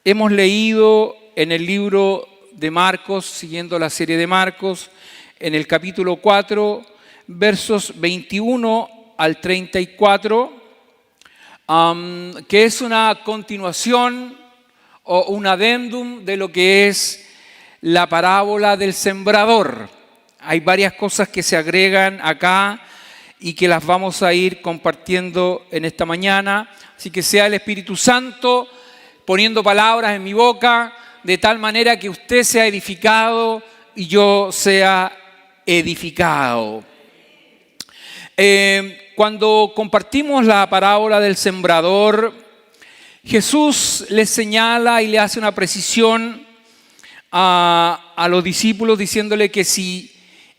Hemos leído en el libro de Marcos, siguiendo la serie de Marcos, en el capítulo 4, versos 21 al 34, que es una continuación o un adendum de lo que es la parábola del sembrador. Hay varias cosas que se agregan acá y que las vamos a ir compartiendo en esta mañana. Así que sea el Espíritu Santo poniendo palabras en mi boca, de tal manera que usted sea edificado y yo sea edificado. Cuando compartimos la parábola del sembrador, Jesús les señala y le hace una precisión a los discípulos diciéndole que si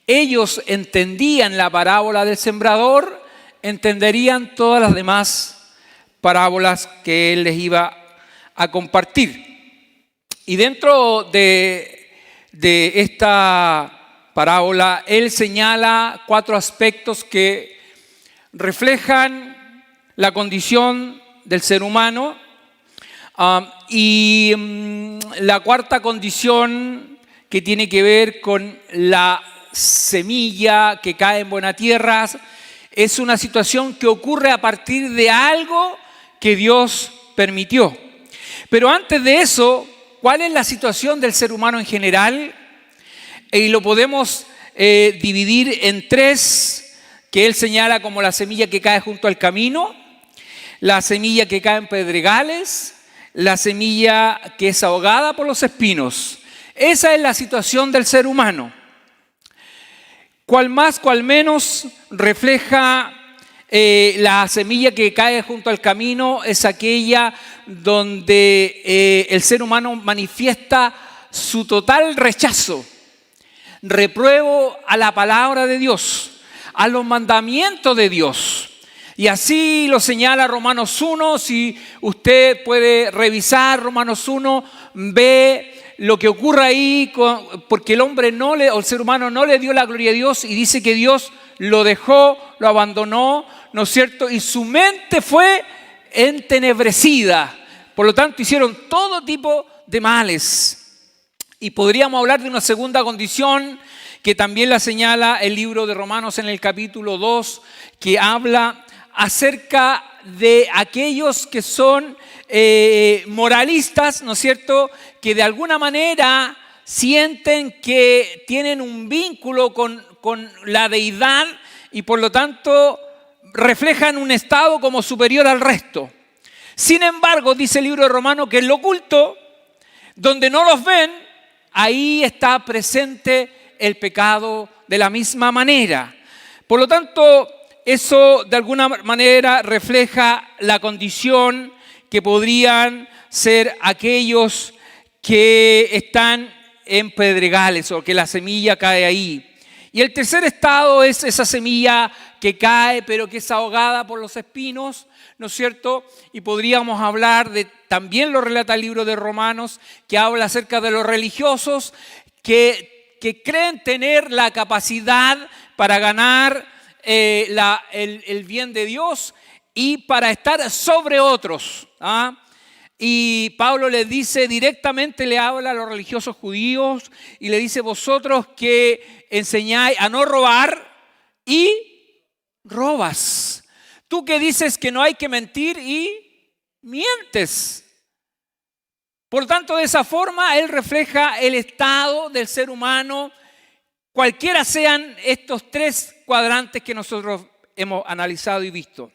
ellos entendían la parábola del sembrador, entenderían todas las demás parábolas que Él les iba a compartir. Y dentro de esta parábola, Él señala 4 aspectos que reflejan la condición del ser humano. Y la cuarta condición, que tiene que ver con la semilla que cae en buena tierra, es una situación que ocurre a partir de algo que Dios permitió. Pero antes de eso, ¿cuál es la situación del ser humano en general? Y lo podemos dividir en 3, que Él señala como la semilla que cae junto al camino, la semilla que cae en pedregales, la semilla que es ahogada por los espinos. Esa es la situación del ser humano. Cual más, cual menos, refleja la semilla que cae junto al camino, es aquella donde el ser humano manifiesta su total rechazo, repruebo a la palabra de Dios, a los mandamientos de Dios. Y así lo señala Romanos 1, si usted puede revisar Romanos 1, ve lo que ocurre ahí, porque el ser humano no le dio la gloria a Dios y dice que Dios lo dejó, lo abandonó, ¿no es cierto? Y su mente fue entenebrecida. Por lo tanto, hicieron todo tipo de males. Y podríamos hablar de una segunda condición que también la señala el libro de Romanos en el capítulo 2, que habla acerca de aquellos que son moralistas, ¿no es cierto?, que de alguna manera sienten que tienen un vínculo con la deidad y por lo tanto reflejan un estado como superior al resto. Sin embargo, dice el libro de Romanos que en lo oculto, donde no los ven, ahí está presente el pecado de la misma manera. Por lo tanto, eso de alguna manera refleja la condición que podrían ser aquellos que están en pedregales o que la semilla cae ahí. Y el tercer estado es esa semilla que cae pero que es ahogada por los espinos, ¿no es cierto? Y podríamos hablar también lo relata el libro de Romanos, que habla acerca de los religiosos que creen tener la capacidad para ganar el bien de Dios y para estar sobre otros. Y Pablo les dice directamente, le habla a los religiosos judíos y le dice: vosotros que enseñáis a no robar y robas. Tú que dices que no hay que mentir y mientes. Por tanto, de esa forma él refleja el estado del ser humano, cualquiera sean estos 3 cuadrantes que nosotros hemos analizado y visto.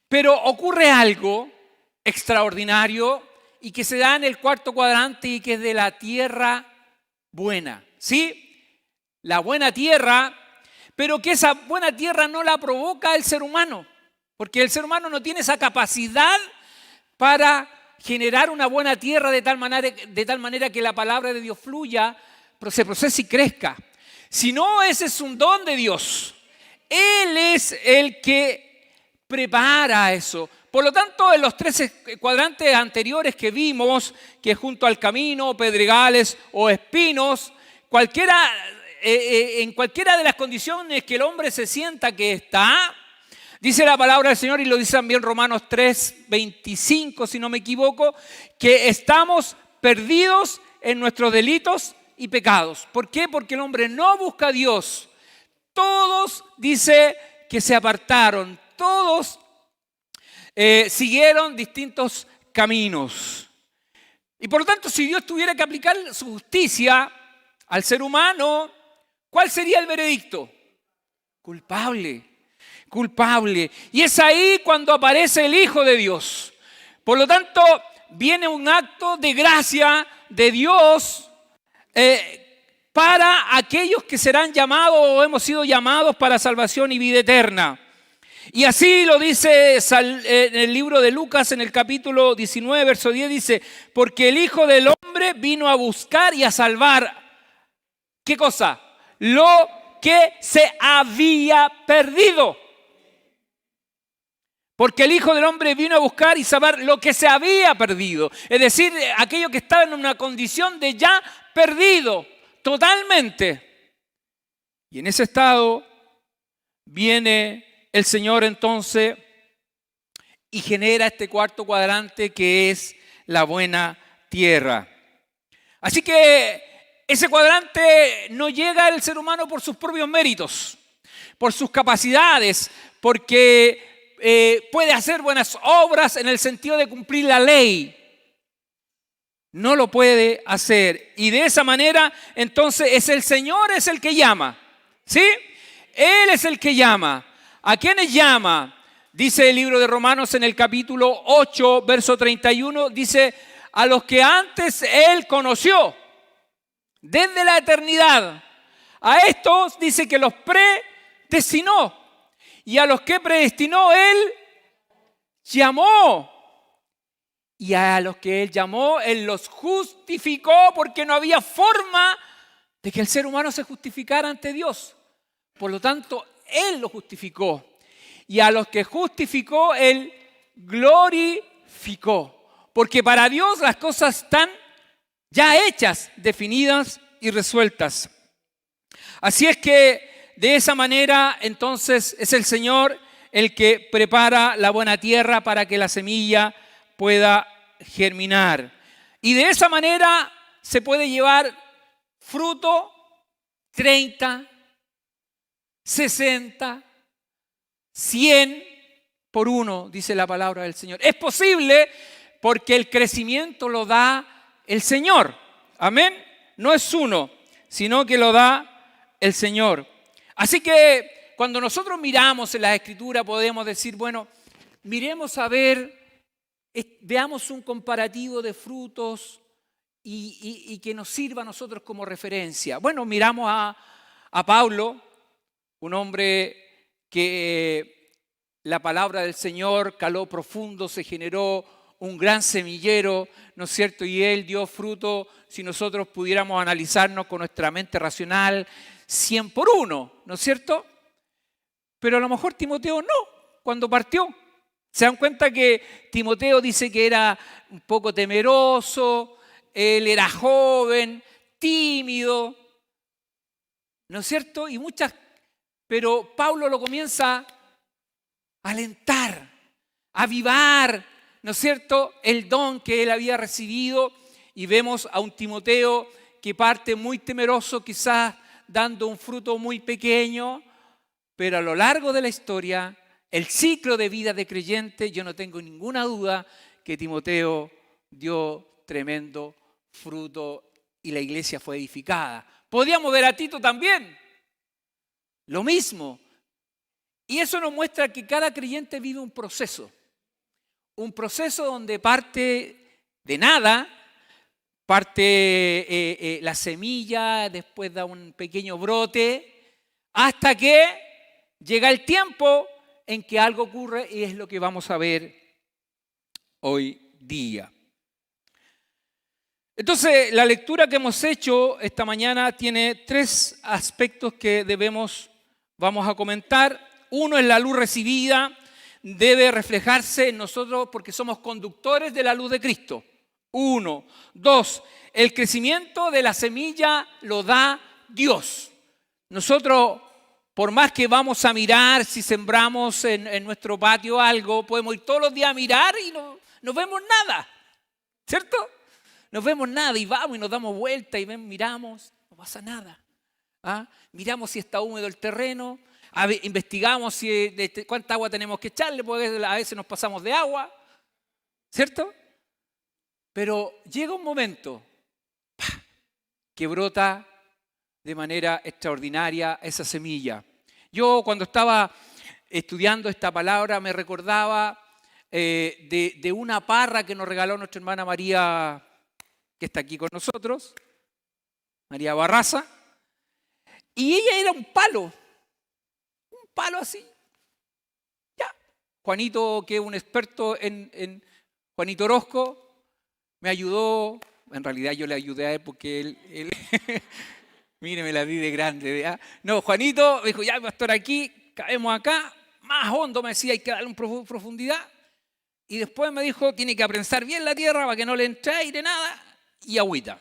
Pero ocurre algo extraordinario y que se da en el 4º cuadrante y que es de la tierra buena. ¿Sí? La buena tierra, pero que esa buena tierra no la provoca el ser humano, porque el ser humano no tiene esa capacidad para generar una buena tierra de tal manera que la palabra de Dios fluya, se procese y crezca. Si no, ese es un don de Dios. Él es el que prepara eso. Por lo tanto, en los 3 cuadrantes anteriores que vimos, que junto al camino, pedregales o espinos, en cualquiera de las condiciones que el hombre se sienta que está, Dice la palabra del Señor, y lo dice también Romanos 3:25, si no me equivoco, que estamos perdidos en nuestros delitos y pecados. ¿Por qué? Porque el hombre no busca a Dios. Todos, dice, que se apartaron. Todos siguieron distintos caminos. Y por lo tanto, si Dios tuviera que aplicar su justicia al ser humano, ¿cuál sería el veredicto? Culpable, culpable. Y es ahí cuando aparece el Hijo de Dios. Por lo tanto, viene un acto de gracia de Dios para aquellos que serán llamados o hemos sido llamados para salvación y vida eterna. Y así lo dice en el libro de Lucas, en el capítulo 19, verso 10, dice, porque el Hijo del Hombre vino a buscar y a salvar, ¿qué cosa? Lo que se había perdido. Porque el Hijo del Hombre vino a buscar y salvar lo que se había perdido. Es decir, aquello que estaba en una condición de ya perdido, totalmente. Y en ese estado viene el Señor entonces y genera este cuarto cuadrante que es la buena tierra. Así que ese cuadrante no llega al ser humano por sus propios méritos, por sus capacidades, porque puede hacer buenas obras en el sentido de cumplir la ley. No lo puede hacer. Y de esa manera, entonces, es el Señor es el que llama. ¿Sí? Él es el que llama. ¿A quiénes llama? Dice el libro de Romanos en el capítulo 8, verso 31, dice, a los que antes Él conoció, desde la eternidad. A estos dice que los predestinó. Y a los que predestinó Él llamó. Y a los que Él llamó, Él los justificó porque no había forma de que el ser humano se justificara ante Dios. Por lo tanto, Él lo justificó. Y a los que justificó, Él glorificó. Porque para Dios las cosas están ya hechas, definidas y resueltas. Así es que de esa manera, entonces, es el Señor el que prepara la buena tierra para que la semilla pueda germinar. Y de esa manera se puede llevar fruto 30, 60, 100 por uno, dice la palabra del Señor. Es posible porque el crecimiento lo da el Señor. Amén. No es uno, sino que lo da el Señor. Así que cuando nosotros miramos en la Escritura podemos decir, bueno, miremos a ver, veamos un comparativo de frutos y que nos sirva a nosotros como referencia. Bueno, miramos a Pablo, un hombre que la palabra del Señor caló profundo, se generó un gran semillero, ¿no es cierto? Y él dio fruto, si nosotros pudiéramos analizarnos con nuestra mente racional, 100 por 1, ¿no es cierto? Pero a lo mejor Timoteo no, cuando partió. ¿Se dan cuenta que Timoteo dice que era un poco temeroso, él era joven, tímido, ¿no es cierto? Pero Pablo lo comienza a alentar, a avivar, ¿no es cierto?, el don que él había recibido, y vemos a un Timoteo que parte muy temeroso, quizás dando un fruto muy pequeño, pero a lo largo de la historia, el ciclo de vida de creyente, yo no tengo ninguna duda que Timoteo dio tremendo fruto y la iglesia fue edificada. Podíamos ver a Tito también, lo mismo. Y eso nos muestra que cada creyente vive un proceso donde parte de nada, parte la semilla, después da un pequeño brote, hasta que llega el tiempo en que algo ocurre y es lo que vamos a ver hoy día. Entonces, la lectura que hemos hecho esta mañana tiene 3 aspectos que vamos a comentar. Uno es la luz recibida, debe reflejarse en nosotros porque somos conductores de la luz de Cristo. 1. 2. El crecimiento de la semilla lo da Dios. Nosotros por más que vamos a mirar, si sembramos en nuestro patio algo, podemos ir todos los días a mirar y no vemos nada, ¿cierto? No vemos nada y vamos y nos damos vuelta y miramos, no pasa nada. ¿Ah? Miramos si está húmedo el terreno, investigamos cuánta agua tenemos que echarle, porque a veces nos pasamos de agua, ¿cierto? Pero llega un momento que brota de manera extraordinaria esa semilla. Yo cuando estaba estudiando esta palabra me recordaba de una parra que nos regaló nuestra hermana María, que está aquí con nosotros, María Barraza, y ella era un palo así. Ya. Juanito, que es un experto en Juanito Orozco, me ayudó. En realidad yo le ayudé a él porque él mire, me la di de grande. ¿Ya? No, Juanito me dijo, ya pastor, aquí, caemos acá, más hondo, me decía, hay que darle profundidad. Y después me dijo, tiene que aprensar bien la tierra para que no le entre aire, nada, y agüita.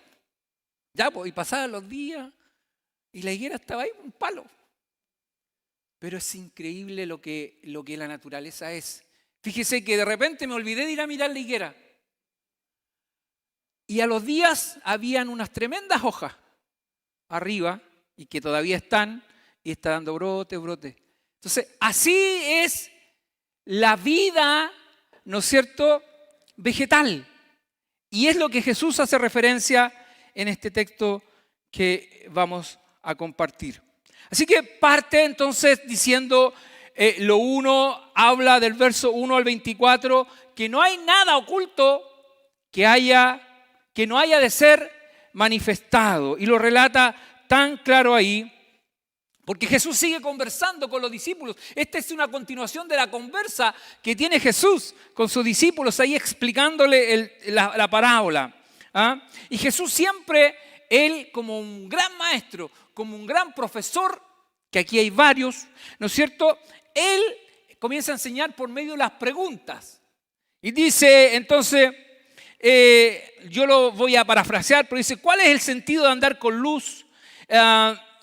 Ya, pues, y pasaban los días, y la higuera estaba ahí, un palo. Pero es increíble lo que la naturaleza es. Fíjese que de repente me olvidé de ir a mirar la higuera. Y a los días habían unas tremendas hojas arriba y que todavía están y está dando brote. Entonces, así es la vida, ¿no es cierto?, vegetal. Y es lo que Jesús hace referencia en este texto que vamos a compartir. Así que parte entonces diciendo, lo uno habla del verso 1 al 24, que no hay nada oculto que no haya de ser manifestado. Y lo relata tan claro ahí, porque Jesús sigue conversando con los discípulos. Esta es una continuación de la conversa que tiene Jesús con sus discípulos, ahí explicándole la parábola. ¿Ah? Y Jesús siempre, él como un gran maestro, como un gran profesor, que aquí hay varios, ¿no es cierto? Él comienza a enseñar por medio de las preguntas. Y dice, entonces, yo lo voy a parafrasear, pero dice, ¿cuál es el sentido de andar con luz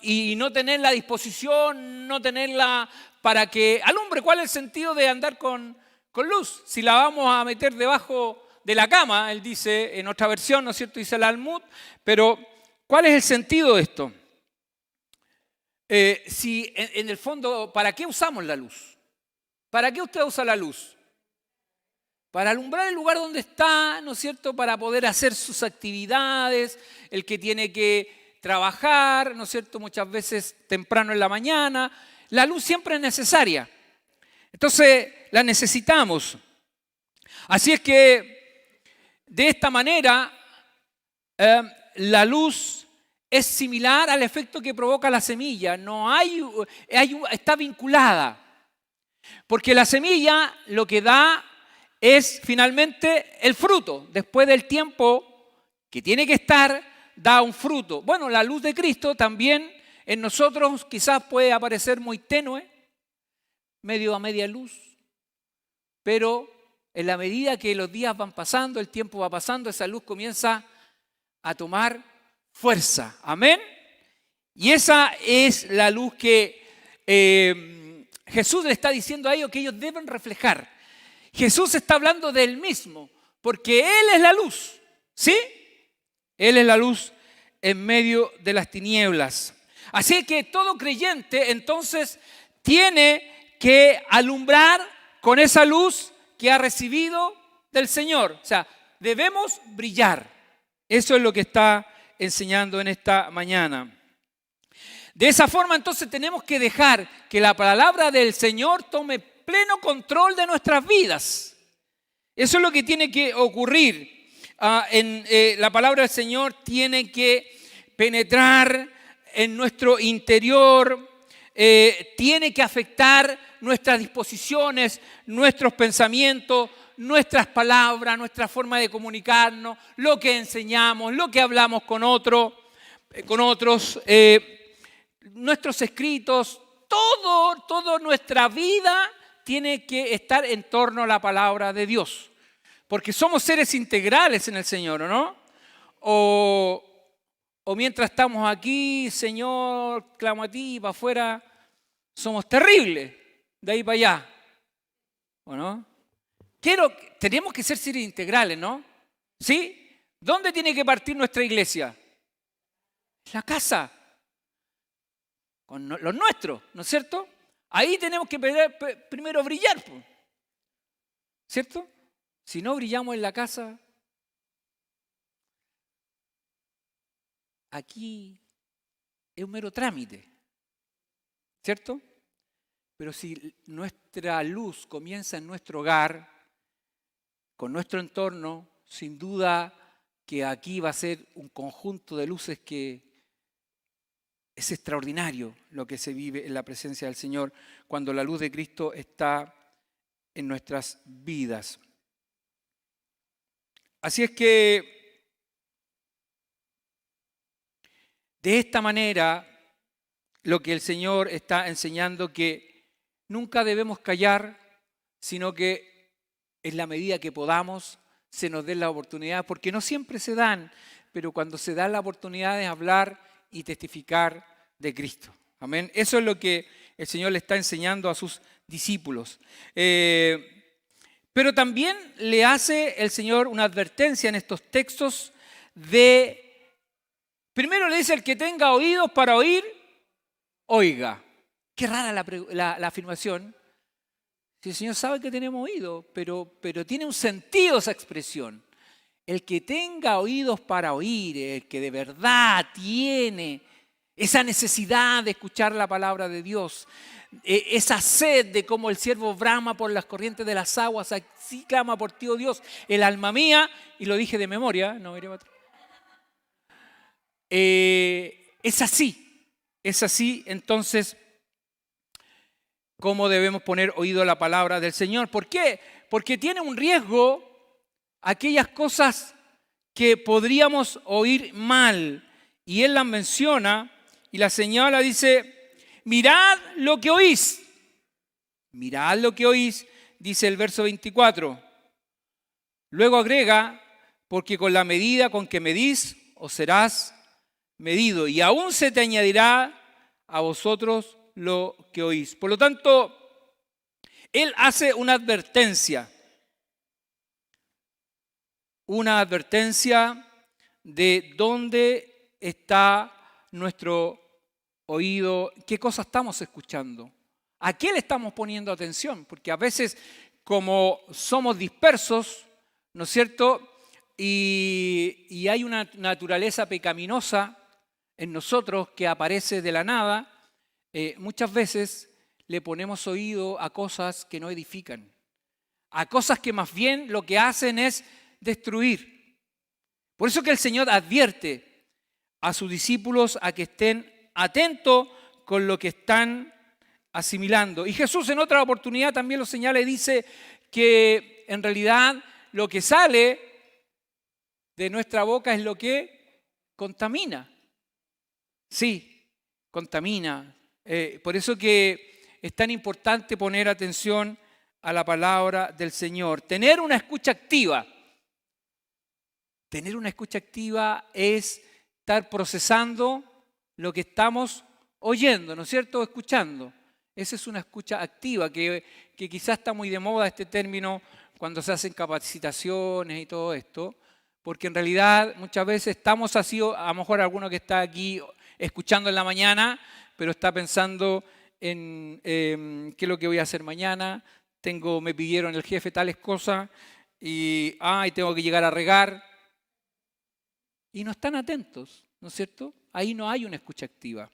y no tener la disposición, no tenerla para que alumbre? ¿Cuál es el sentido de andar con luz? Si la vamos a meter debajo de la cama, él dice, en otra versión, ¿no es cierto? Dice el Almud, pero ¿cuál es el sentido de esto? Si en el fondo, ¿para qué usamos la luz? ¿Para qué usted usa la luz? Para alumbrar el lugar donde está, ¿no es cierto? Para poder hacer sus actividades, el que tiene que trabajar, ¿no es cierto? Muchas veces temprano en la mañana. La luz siempre es necesaria. Entonces, la necesitamos. Así es que, de esta manera, la luz es similar al efecto que provoca la semilla. Está vinculada. Porque la semilla lo que da es finalmente el fruto. Después del tiempo que tiene que estar, da un fruto. Bueno, la luz de Cristo también en nosotros quizás puede aparecer muy tenue, medio a media luz, pero en la medida que los días van pasando, el tiempo va pasando, esa luz comienza a tomar fuerza. Amén. Y esa es la luz que Jesús le está diciendo a ellos que ellos deben reflejar. Jesús está hablando de Él mismo, porque Él es la luz, ¿sí? Él es la luz en medio de las tinieblas. Así que todo creyente entonces tiene que alumbrar con esa luz que ha recibido del Señor. O sea, debemos brillar. Eso es lo que está enseñando en esta mañana. De esa forma entonces tenemos que dejar que la palabra del Señor tome pleno control de nuestras vidas. Eso es lo que tiene que ocurrir. La palabra del Señor tiene que penetrar en nuestro interior, tiene que afectar nuestras disposiciones, nuestros pensamientos, nuestras palabras, nuestra forma de comunicarnos, lo que enseñamos, lo que hablamos con otros, nuestros escritos, toda nuestra vida tiene que estar en torno a la palabra de Dios. Porque somos seres integrales en el Señor, ¿o no? O mientras estamos aquí, Señor, clamo a ti, para afuera, somos terribles de ahí para allá, ¿o no? Tenemos que ser seres integrales, ¿no? ¿Sí? ¿Dónde tiene que partir nuestra iglesia? La casa, con los nuestros, ¿no es cierto? Ahí tenemos que primero brillar, ¿cierto? Si no brillamos en la casa, aquí es un mero trámite, ¿cierto? Pero si nuestra luz comienza en nuestro hogar, con nuestro entorno, sin duda que aquí va a ser un conjunto de luces que es extraordinario lo que se vive en la presencia del Señor cuando la luz de Cristo está en nuestras vidas. Así es que de esta manera lo que el Señor está enseñando que nunca debemos callar, sino que en la medida que podamos se nos dé la oportunidad, porque no siempre se dan, pero cuando se da la oportunidad de hablar y testificar de Cristo. Amén. Eso es lo que el Señor le está enseñando a sus discípulos. Pero también le hace el Señor una advertencia en estos textos primero le dice: el que tenga oídos para oír, oiga. Qué rara la afirmación. Si el Señor sabe que tenemos oídos, pero tiene un sentido esa expresión. El que tenga oídos para oír, el que de verdad tiene esa necesidad de escuchar la palabra de Dios, esa sed de como el siervo brama por las corrientes de las aguas, así clama por ti, oh Dios, el alma mía, y lo dije de memoria, no miré para atrás. Es así, entonces, cómo debemos poner oído a la palabra del Señor. ¿Por qué? Porque tiene un riesgo aquellas cosas que podríamos oír mal. Y Él las menciona y las señala, dice: mirad lo que oís. Mirad lo que oís, dice el verso 24. Luego agrega: porque con la medida con que medís, os serás medido, y aún se te añadirá a vosotros lo que oís. Por lo tanto, Él hace una advertencia de dónde está nuestro oído, qué cosas estamos escuchando, a qué le estamos poniendo atención, porque a veces, como somos dispersos, ¿no es cierto?, y hay una naturaleza pecaminosa en nosotros que aparece de la nada, muchas veces le ponemos oído a cosas que no edifican, a cosas que más bien lo que hacen es destruir. Por eso que el Señor advierte a sus discípulos a que estén atentos con lo que están asimilando. Y Jesús en otra oportunidad también lo señala y dice que en realidad lo que sale de nuestra boca es lo que contamina. Sí, contamina. Por eso que es tan importante poner atención a la palabra del Señor. Tener una escucha activa. Tener una escucha activa es estar procesando lo que estamos oyendo, ¿no es cierto? Escuchando. Esa es una escucha activa, que quizás está muy de moda este término cuando se hacen capacitaciones y todo esto, porque en realidad muchas veces estamos así, a lo mejor alguno que está aquí escuchando en la mañana, pero está pensando en qué es lo que voy a hacer mañana, me pidieron el jefe tales cosas y tengo que llegar a regar. Y no están atentos, ¿no es cierto? Ahí no hay una escucha activa.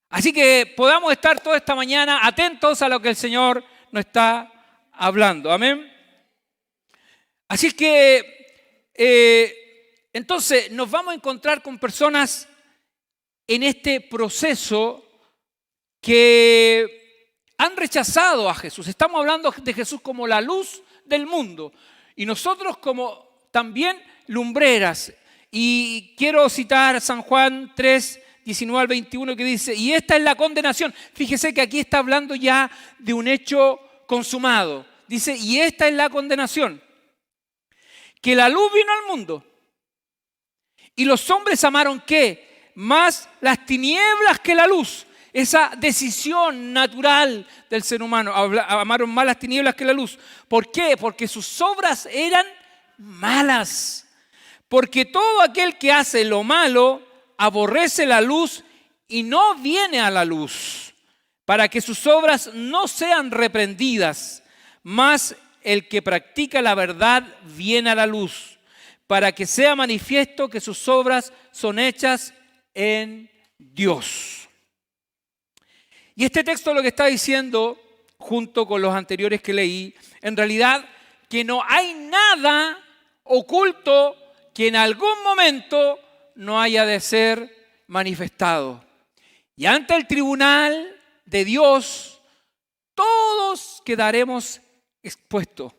Así que podamos estar toda esta mañana atentos a lo que el Señor nos está hablando. Amén. Así que entonces nos vamos a encontrar con personas en este proceso que han rechazado a Jesús. Estamos hablando de Jesús como la luz del mundo y nosotros como también lumbreras. Y quiero citar San Juan 3, 19 al 21 que dice: y esta es la condenación. Fíjese que aquí está hablando ya de un hecho consumado. Dice: y esta es la condenación, que la luz vino al mundo y los hombres amaron ¿qué? Más las tinieblas que la luz, esa decisión natural del ser humano. Amaron más las tinieblas que la luz. ¿Por qué? Porque sus obras eran malas. Porque todo aquel que hace lo malo aborrece la luz y no viene a la luz, para que sus obras no sean reprendidas. Mas el que practica la verdad viene a la luz, para que sea manifiesto que sus obras son hechas en Dios. Y este texto lo que está diciendo, junto con los anteriores que leí, en realidad que no hay nada oculto que en algún momento no haya de ser manifestado. Y ante el tribunal de Dios, todos quedaremos expuestos.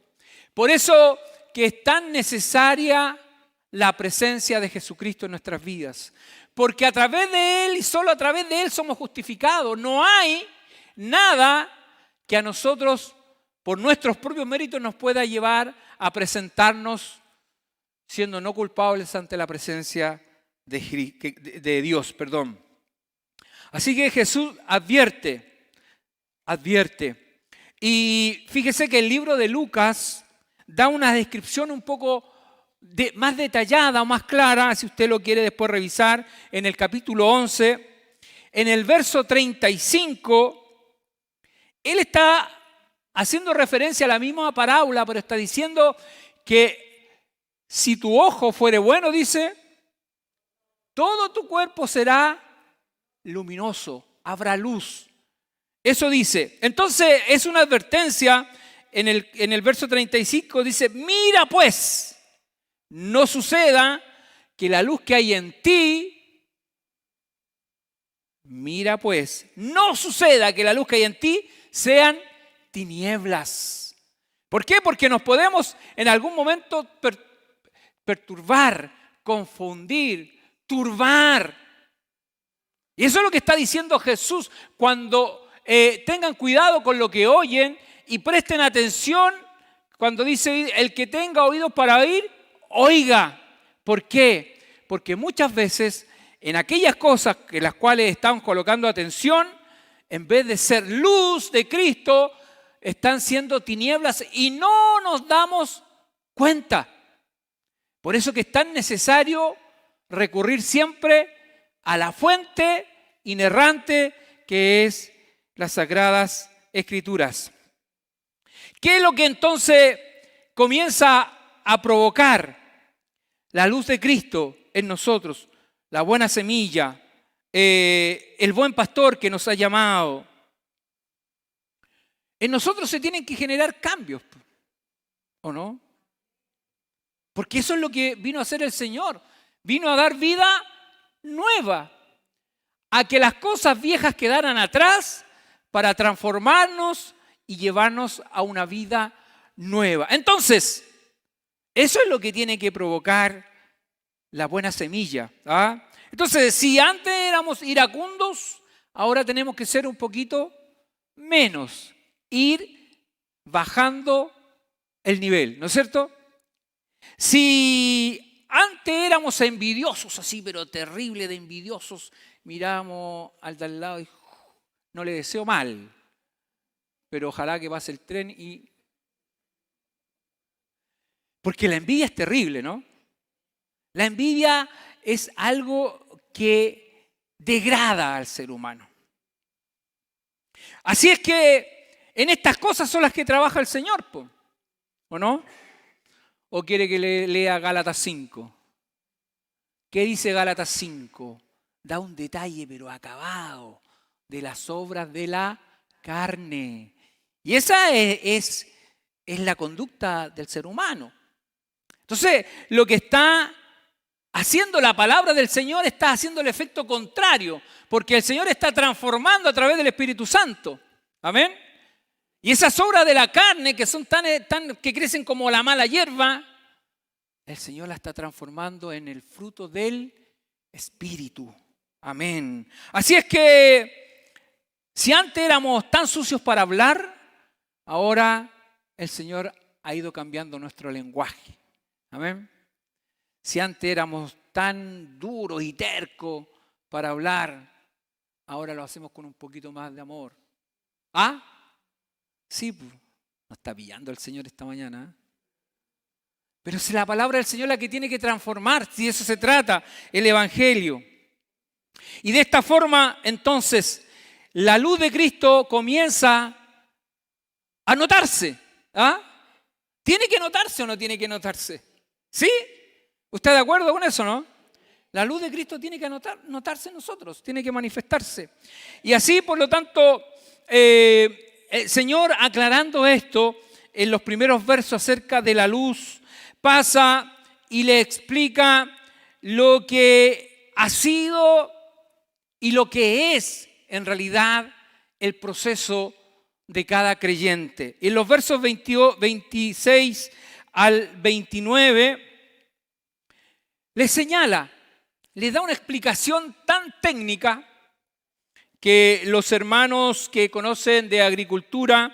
Por eso que es tan necesaria la presencia de Jesucristo en nuestras vidas. Porque a través de Él y solo a través de Él somos justificados. No hay nada que a nosotros, por nuestros propios méritos, nos pueda llevar a presentarnos siendo no culpables ante la presencia de Dios. Así que Jesús advierte. Y fíjese que el libro de Lucas da una descripción un poco más detallada o más clara, si usted lo quiere después revisar, en el capítulo 11. En el verso 35, él está haciendo referencia a la misma parábola, pero está diciendo que si tu ojo fuere bueno, dice, todo tu cuerpo será luminoso, habrá luz. Eso dice. Entonces es una advertencia en el verso 35, dice, mira pues, no suceda que la luz que hay en ti, no suceda que la luz que hay en ti sean tinieblas. ¿Por qué? Porque nos podemos en algún momento perturbar, confundir, turbar. Y eso es lo que está diciendo Jesús cuando tengan cuidado con lo que oyen y presten atención cuando dice el que tenga oídos para oír, oiga. ¿Por qué? Porque muchas veces en aquellas cosas en las cuales estamos colocando atención, en vez de ser luz de Cristo, están siendo tinieblas y no nos damos cuenta. Por eso que es tan necesario recurrir siempre a la fuente inerrante que es las Sagradas Escrituras. ¿Qué es lo que entonces comienza a provocar la luz de Cristo en nosotros? La buena semilla, el buen pastor que nos ha llamado. En nosotros se tienen que generar cambios, ¿o no? Porque eso es lo que vino a hacer el Señor. Vino a dar vida nueva, a que las cosas viejas quedaran atrás para transformarnos y llevarnos a una vida nueva. Entonces, eso es lo que tiene que provocar la buena semilla. ¿Ah? Entonces, si antes éramos iracundos, ahora tenemos que ser un poquito menos, ir bajando el nivel, ¿no es cierto? Si antes éramos envidiosos así, pero terrible de envidiosos, miramos al de al lado y no le deseo mal, pero ojalá que pase el tren y... Porque la envidia es terrible, ¿no? La envidia es algo que degrada al ser humano. Así es que en estas cosas son las que trabaja el Señor, ¿o no? ¿O quiere que le lea Gálatas 5? ¿Qué dice Gálatas 5? Da un detalle pero acabado de las obras de la carne. Y esa es la conducta del ser humano. Entonces, lo que está haciendo la palabra del Señor está haciendo el efecto contrario, porque el Señor está transformando a través del Espíritu Santo. ¿Amén? Y esas obras de la carne que son que crecen como la mala hierba, el Señor la está transformando en el fruto del Espíritu. Amén. Así es que si antes éramos tan sucios para hablar, ahora el Señor ha ido cambiando nuestro lenguaje. Amén. Si antes éramos tan duros y tercos para hablar, ahora lo hacemos con un poquito más de amor. ¿Ah? Sí, pues, nos está pillando el Señor esta mañana. Pero es la palabra del Señor la que tiene que transformar, si de eso se trata, el Evangelio. Y de esta forma, entonces, la luz de Cristo comienza a notarse. ¿Ah? ¿Tiene que notarse o no tiene que notarse? ¿Sí? ¿Usted de acuerdo con eso, no? La luz de Cristo tiene que notarse en nosotros, tiene que manifestarse. Y así, por lo tanto, el Señor, aclarando esto en los primeros versos acerca de la luz, pasa y le explica lo que ha sido y lo que es en realidad el proceso de cada creyente. En los versos 26 al 29 le señala, le da una explicación tan técnica que los hermanos que conocen de agricultura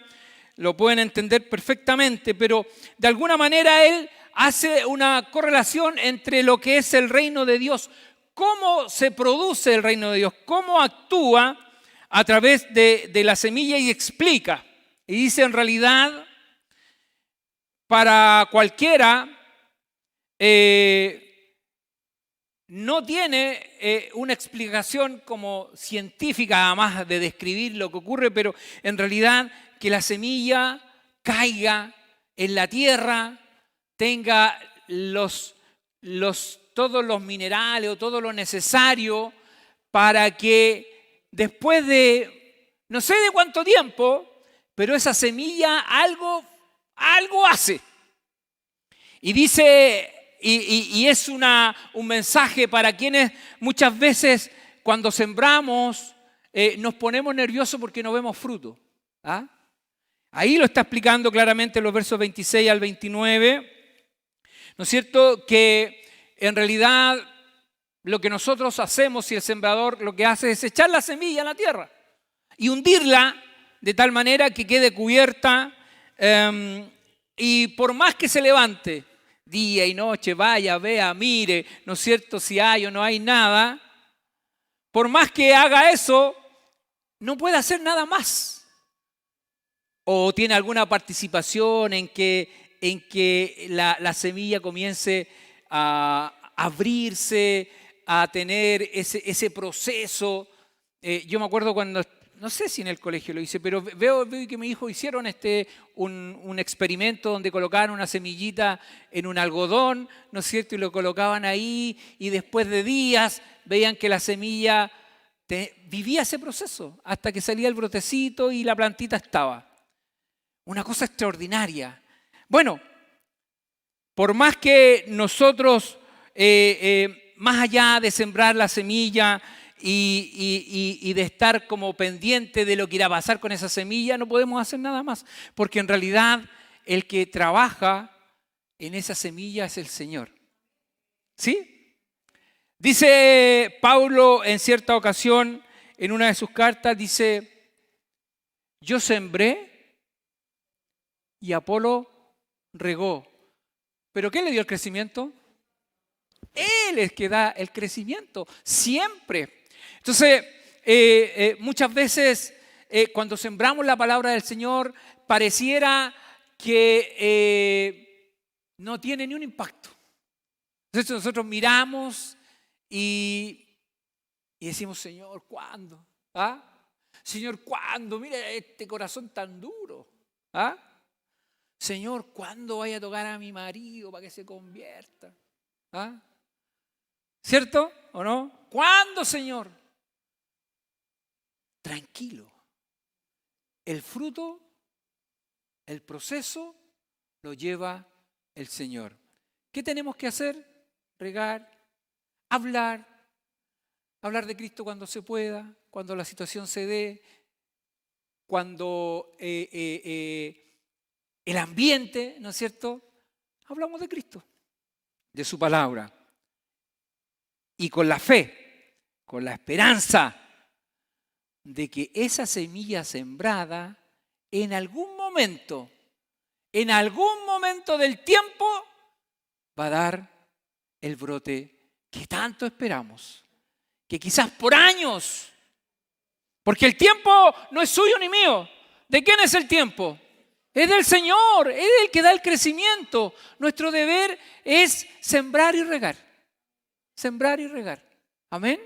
lo pueden entender perfectamente, pero de alguna manera él hace una correlación entre lo que es el reino de Dios, cómo se produce el reino de Dios, cómo actúa a través de la semilla y explica. Y dice, en realidad, para cualquiera no tiene una explicación como científica, además de describir lo que ocurre, pero en realidad que la semilla caiga en la tierra, tenga todos los minerales o todo lo necesario para que después de no sé de cuánto tiempo, pero esa semilla algo hace. Y dice, y es un mensaje para quienes muchas veces cuando sembramos nos ponemos nerviosos porque no vemos fruto. ¿Ah? Ahí lo está explicando claramente en los versos 26 al 29. ¿No es cierto? Que en realidad lo que nosotros hacemos, y el sembrador lo que hace es echar la semilla en la tierra y hundirla de tal manera que quede cubierta y por más que se levante día y noche, vaya, vea, mire, ¿no es cierto? Si hay o no hay nada, por más que haga eso, no puede hacer nada más. O tiene alguna participación en que la semilla comience a abrirse, a tener ese proceso. Yo me acuerdo cuando, no sé si en el colegio lo hice, pero veo que mis hijos hicieron un experimento donde colocaban una semillita en un algodón, ¿no es cierto? Y lo colocaban ahí y después de días veían que la semilla vivía ese proceso hasta que salía el brotecito y la plantita estaba. Una cosa extraordinaria. Bueno, por más que nosotros, más allá de sembrar la semilla y de estar como pendiente de lo que irá a pasar con esa semilla, no podemos hacer nada más. Porque en realidad el que trabaja en esa semilla es el Señor. ¿Sí? Dice Pablo en cierta ocasión, en una de sus cartas, dice, yo sembré y Apolo regó. ¿Pero qué le dio el crecimiento? Él es que da el crecimiento, siempre. Entonces, muchas veces cuando sembramos la palabra del Señor, pareciera que no tiene ni un impacto. Entonces nosotros miramos y decimos, Señor, ¿cuándo? ¿Ah? Señor, ¿cuándo? Mira este corazón tan duro. ¿Ah? Señor, ¿cuándo vaya a tocar a mi marido para que se convierta? ¿Ah? ¿Cierto o no? ¿Cuándo, Señor? Tranquilo. El fruto, el proceso, lo lleva el Señor. ¿Qué tenemos que hacer? Regar, hablar de Cristo cuando se pueda, cuando la situación se dé, cuando el ambiente, ¿no es cierto? Hablamos de Cristo, de su palabra. Y con la fe, con la esperanza de que esa semilla sembrada en algún momento del tiempo va a dar el brote que tanto esperamos, que quizás por años Porque el tiempo no es suyo ni mío. ¿De quién es el tiempo? Es del Señor, es el que da el crecimiento. Nuestro deber es sembrar y regar. Sembrar y regar. Amén.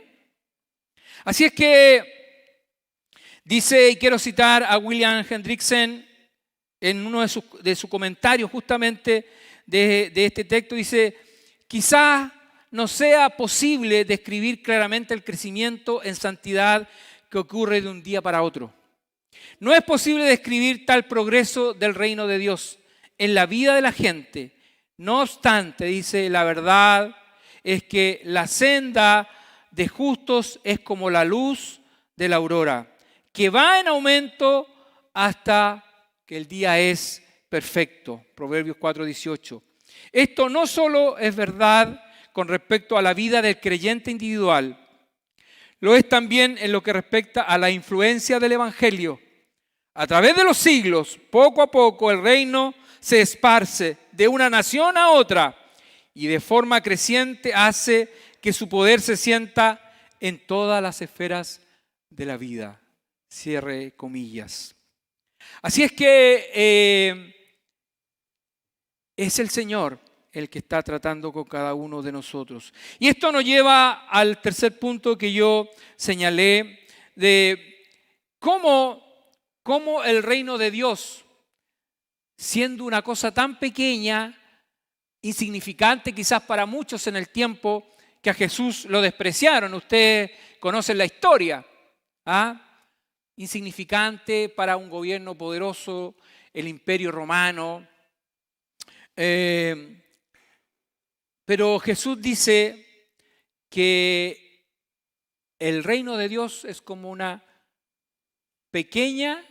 Así es que dice, y quiero citar a William Hendrickson en uno de sus comentarios justamente de este texto, dice, quizás no sea posible describir claramente el crecimiento en santidad que ocurre de un día para otro. No es posible describir tal progreso del reino de Dios en la vida de la gente. No obstante, dice, la verdad es que la senda de justos es como la luz de la aurora, que va en aumento hasta que el día es perfecto. Proverbios 4:18. Esto no solo es verdad con respecto a la vida del creyente individual, lo es también en lo que respecta a la influencia del Evangelio. A través de los siglos, poco a poco, el reino se esparce de una nación a otra y de forma creciente hace que su poder se sienta en todas las esferas de la vida. Cierre comillas. Así es que es el Señor el que está tratando con cada uno de nosotros. Y esto nos lleva al tercer punto que yo señalé de cómo el reino de Dios, siendo una cosa tan pequeña, insignificante quizás para muchos en el tiempo que a Jesús lo despreciaron. Ustedes conocen la historia. Insignificante para un gobierno poderoso, el Imperio Romano. Pero Jesús dice que el reino de Dios es como una pequeña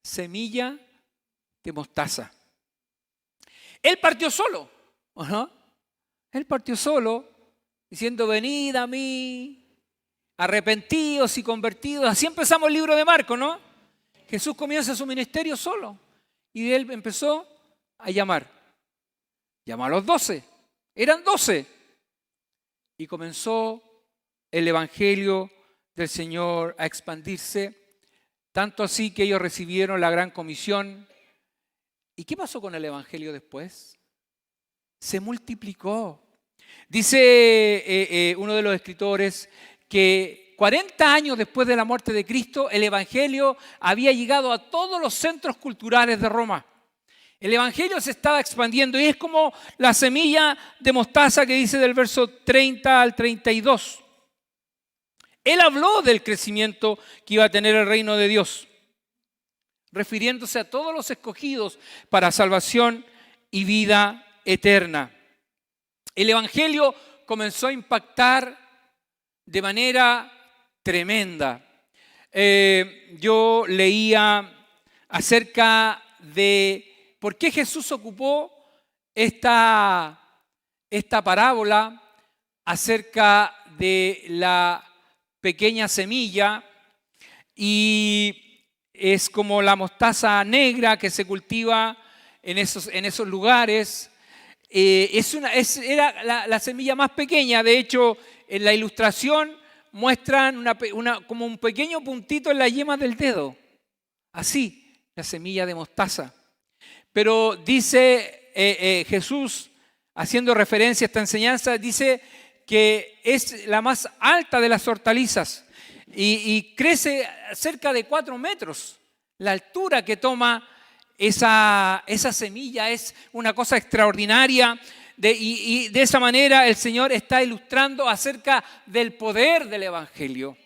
semilla de mostaza. Él partió solo, ¿no? Él partió solo, diciendo, venid a mí, arrepentidos y convertidos. Así empezamos el libro de Marcos, ¿no? Jesús comienza su ministerio solo y de él empezó a llamar. Llamó a los 12, eran 12. Y comenzó el evangelio del Señor a expandirse, tanto así que ellos recibieron la gran comisión. ¿Y qué pasó con el evangelio después? Se multiplicó. Dice uno de los escritores que 40 años después de la muerte de Cristo, el evangelio había llegado a todos los centros culturales de Roma. El evangelio se estaba expandiendo y es como la semilla de mostaza que dice del verso 30 al 32. Él habló del crecimiento que iba a tener el reino de Dios, refiriéndose a todos los escogidos para salvación y vida eterna. El evangelio comenzó a impactar de manera tremenda. Yo leía acerca de por qué Jesús ocupó esta parábola acerca de la pequeña semilla, y es como la mostaza negra que se cultiva en esos lugares. Era la semilla más pequeña. De hecho, en la ilustración muestran como un pequeño puntito en la yema del dedo. Así, la semilla de mostaza. Pero dice Jesús, haciendo referencia a esta enseñanza, dice que es la más alta de las hortalizas y crece cerca de 4 metros. La altura que toma esa semilla es una cosa extraordinaria. Y de esa manera el Señor está ilustrando acerca del poder del Evangelio.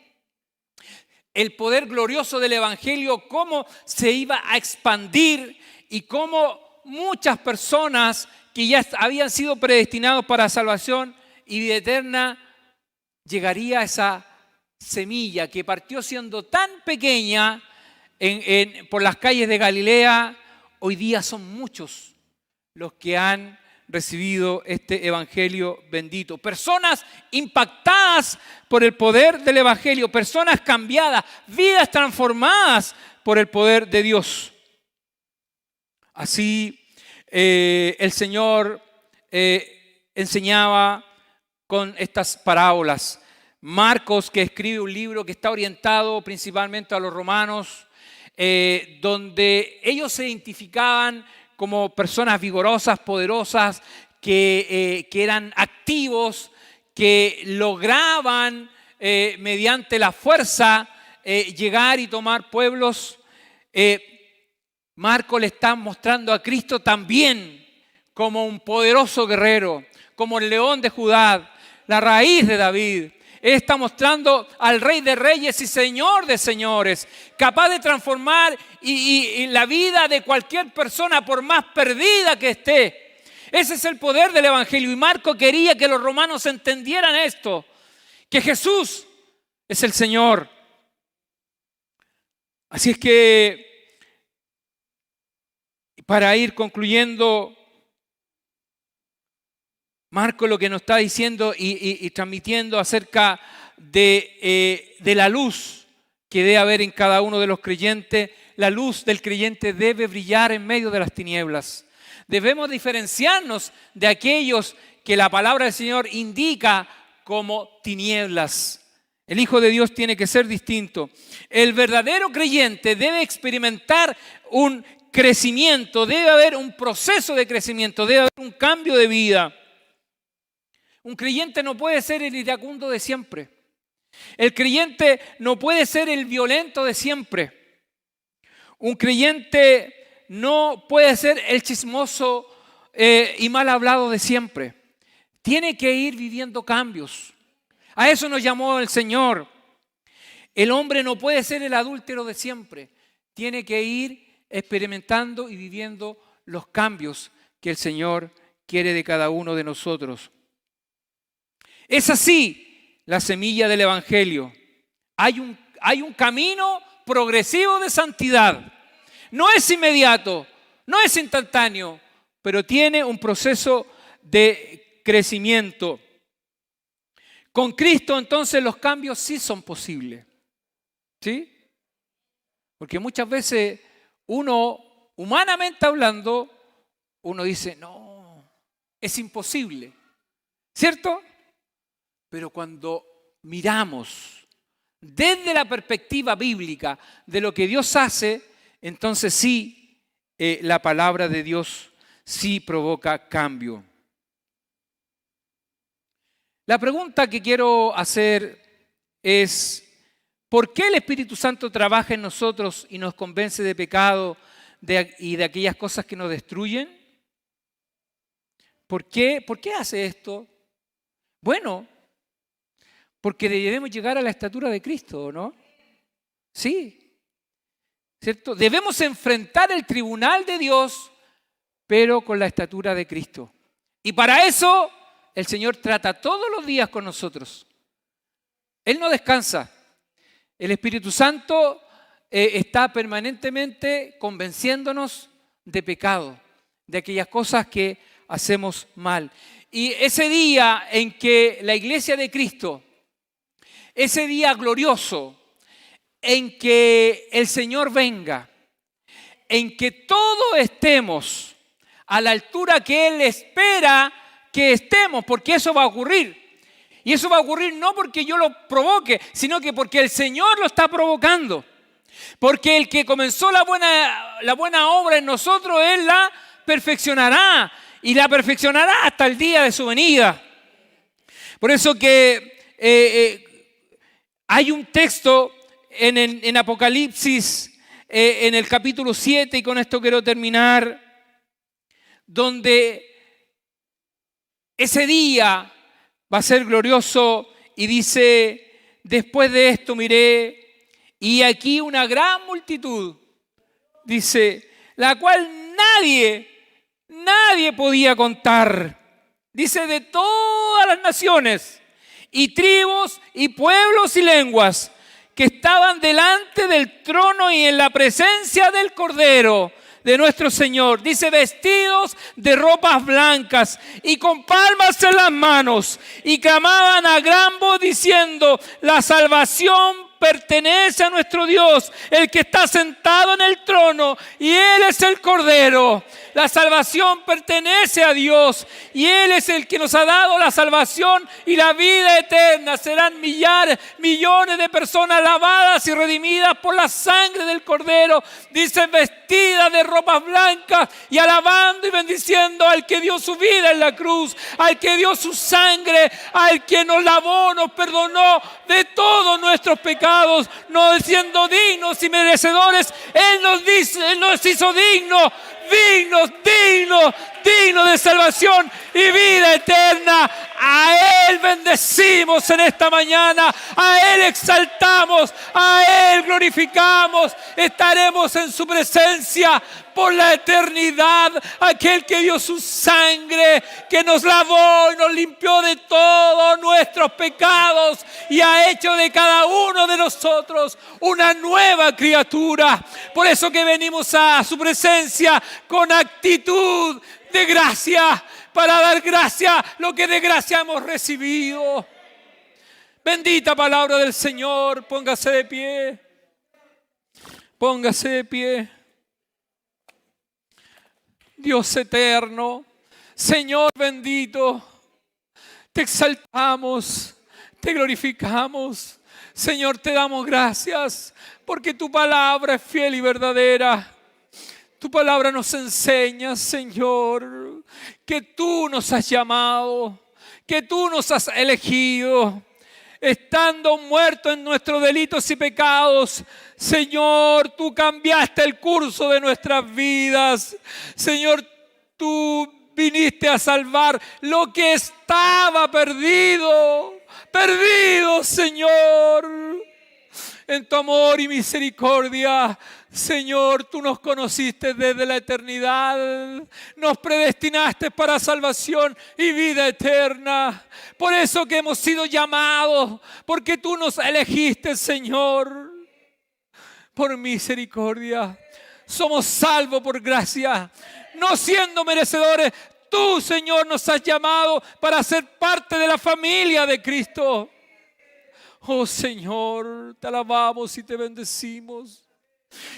El poder glorioso del Evangelio, cómo se iba a expandir y cómo muchas personas que ya habían sido predestinados para salvación y vida eterna, llegaría a esa semilla que partió siendo tan pequeña por las calles de Galilea. Hoy día son muchos los que han recibido este evangelio bendito. Personas impactadas por el poder del evangelio, personas cambiadas, vidas transformadas por el poder de Dios. Así el Señor enseñaba con estas parábolas Marcos, que escribe un libro que está orientado principalmente a los romanos, donde ellos se identificaban como personas vigorosas, poderosas, que eran activos, que lograban mediante la fuerza llegar y tomar pueblos. Marcos le está mostrando a Cristo también como un poderoso guerrero, como el león de Judá, la raíz de David. Él está mostrando al Rey de Reyes y Señor de Señores, capaz de transformar y la vida de cualquier persona, por más perdida que esté. Ese es el poder del Evangelio. Y Marco quería que los romanos entendieran esto, que Jesús es el Señor. Así es que, para ir concluyendo, Marco lo que nos está diciendo y transmitiendo acerca de la luz que debe haber en cada uno de los creyentes. La luz del creyente debe brillar en medio de las tinieblas. Debemos diferenciarnos de aquellos que la palabra del Señor indica como tinieblas. El Hijo de Dios tiene que ser distinto. El verdadero creyente debe experimentar un crecimiento, debe haber un proceso de crecimiento, debe haber un cambio de vida. Un creyente no puede ser el iracundo de siempre. El creyente no puede ser el violento de siempre. Un creyente no puede ser el chismoso y mal hablado de siempre. Tiene que ir viviendo cambios. A eso nos llamó el Señor. El hombre no puede ser el adúltero de siempre. Tiene que ir experimentando y viviendo los cambios que el Señor quiere de cada uno de nosotros. Es así la semilla del Evangelio. Hay un camino progresivo de santidad. No es inmediato, no es instantáneo, pero tiene un proceso de crecimiento. Con Cristo entonces los cambios sí son posibles. ¿Sí? Porque muchas veces uno, humanamente hablando, uno dice, no, es imposible. ¿Cierto? Pero cuando miramos desde la perspectiva bíblica de lo que Dios hace, entonces sí, la palabra de Dios sí provoca cambio. La pregunta que quiero hacer es, ¿por qué el Espíritu Santo trabaja en nosotros y nos convence de pecado y de aquellas cosas que nos destruyen? ¿Por qué hace esto? Bueno, porque debemos llegar a la estatura de Cristo, ¿no? Sí, ¿cierto? Debemos enfrentar el tribunal de Dios, pero con la estatura de Cristo. Y para eso el Señor trata todos los días con nosotros. Él no descansa. El Espíritu Santo está permanentemente convenciéndonos de pecado, de aquellas cosas que hacemos mal. Y ese día en que la iglesia de Cristo, ese día glorioso, en que el Señor venga, en que todos estemos a la altura que Él espera que estemos, porque eso va a ocurrir. Y eso va a ocurrir no porque yo lo provoque, sino que porque el Señor lo está provocando. Porque el que comenzó la buena obra en nosotros, Él la perfeccionará. Y la perfeccionará hasta el día de su venida. Por eso que hay un texto en Apocalipsis, en el capítulo 7, y con esto quiero terminar, donde ese día va a ser glorioso y dice, después de esto miré y aquí una gran multitud, dice, la cual nadie podía contar, dice, de todas las naciones y tribus y pueblos y lenguas que estaban delante del trono y en la presencia del Cordero de nuestro Señor, dice, vestidos de ropas blancas y con palmas en las manos, y clamaban a gran voz diciendo, la salvación pertenece a nuestro Dios, el que está sentado en el trono, y Él es el Cordero. La salvación pertenece a Dios y Él es el que nos ha dado la salvación y la vida eterna. Serán millares, millones de personas lavadas y redimidas por la sangre del Cordero. Dice, vestidas de ropas blancas y alabando y bendiciendo al que dio su vida en la cruz, al que dio su sangre, al que nos lavó, nos perdonó de todos nuestros pecados, no siendo dignos y merecedores. Él nos hizo dignos de salvación y vida eterna. A Él bendecimos en esta mañana, a Él exaltamos, a Él glorificamos. Estaremos en su presencia por la eternidad. Aquel que dio su sangre, que nos lavó y nos limpió de todos nuestros pecados y ha hecho de cada uno de nosotros una nueva criatura. Por eso que venimos a su presencia con actitud de gracia, para dar gracia lo que de gracia hemos recibido. Bendita palabra del Señor. Póngase de pie. Póngase de pie. Dios eterno, Señor bendito, te exaltamos, te glorificamos. Señor, te damos gracias porque tu palabra es fiel y verdadera. Tu palabra nos enseña, Señor, que tú nos has llamado, que tú nos has elegido. Estando muertos en nuestros delitos y pecados, Señor, tú cambiaste el curso de nuestras vidas. Señor, tú viniste a salvar lo que estaba perdido. Perdido, Señor. En tu amor y misericordia, Señor, tú nos conociste desde la eternidad, nos predestinaste para salvación y vida eterna. Por eso que hemos sido llamados, porque tú nos elegiste, Señor, por misericordia. Somos salvos por gracia, no siendo merecedores. Tú, Señor, nos has llamado para ser parte de la familia de Cristo. Oh Señor, te alabamos y te bendecimos.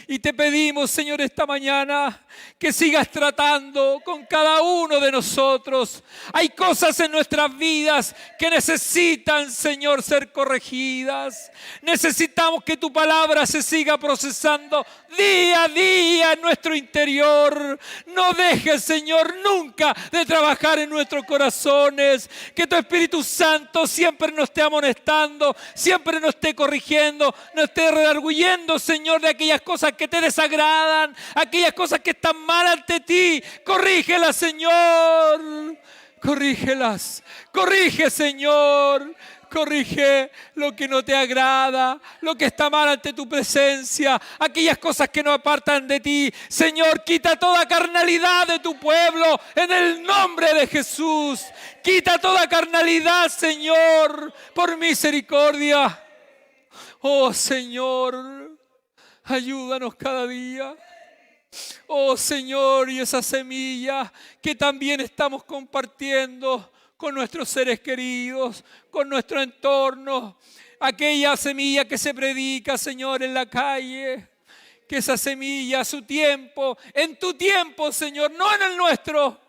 Y te pedimos, Señor, esta mañana que sigas tratando con cada uno de nosotros. Hay cosas en nuestras vidas que necesitan, Señor, ser corregidas. Necesitamos que tu palabra se siga procesando día a día en nuestro interior. No dejes, Señor, nunca de trabajar en nuestros corazones. Que tu Espíritu Santo siempre nos esté amonestando, siempre nos esté corrigiendo, nos esté redarguyendo, Señor, de aquellas cosas que te desagradan, aquellas cosas que están mal ante ti. Corrígelas, Señor. Corrígelas. Corrige, Señor. Corrige lo que no te agrada, lo que está mal ante tu presencia, aquellas cosas que no apartan de ti. Señor, quita toda carnalidad de tu pueblo en el nombre de Jesús. Quita toda carnalidad, Señor, por misericordia. Oh, Señor, ayúdanos cada día. Oh, Señor, y esa semilla que también estamos compartiendo con nuestros seres queridos, con nuestro entorno, aquella semilla que se predica, Señor, en la calle, que esa semilla a su tiempo, en tu tiempo, Señor, no en el nuestro,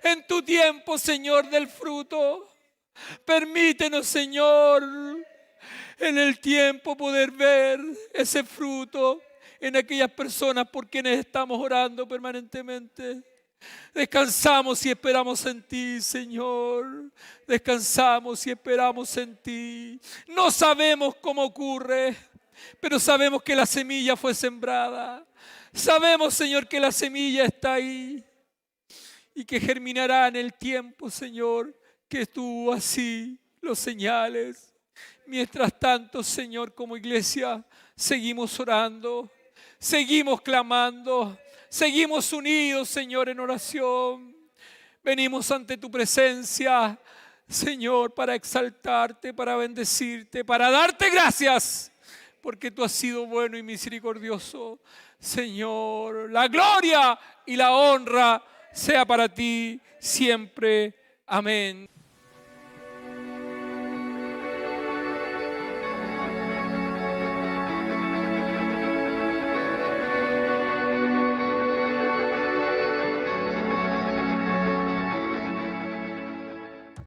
en tu tiempo, Señor, del fruto. Permítenos, Señor, en el tiempo poder ver ese fruto en aquellas personas por quienes estamos orando permanentemente. Descansamos y esperamos en ti, Señor. Descansamos y esperamos en ti. No sabemos cómo ocurre, pero sabemos que la semilla fue sembrada. Sabemos, Señor, que la semilla está ahí y que germinará en el tiempo, Señor, que tú así lo señales. Mientras tanto, Señor, como iglesia, seguimos orando, seguimos clamando. Seguimos unidos, Señor, en oración. Venimos ante tu presencia, Señor, para exaltarte, para bendecirte, para darte gracias, porque tú has sido bueno y misericordioso. Señor, la gloria y la honra sea para ti siempre. Amén.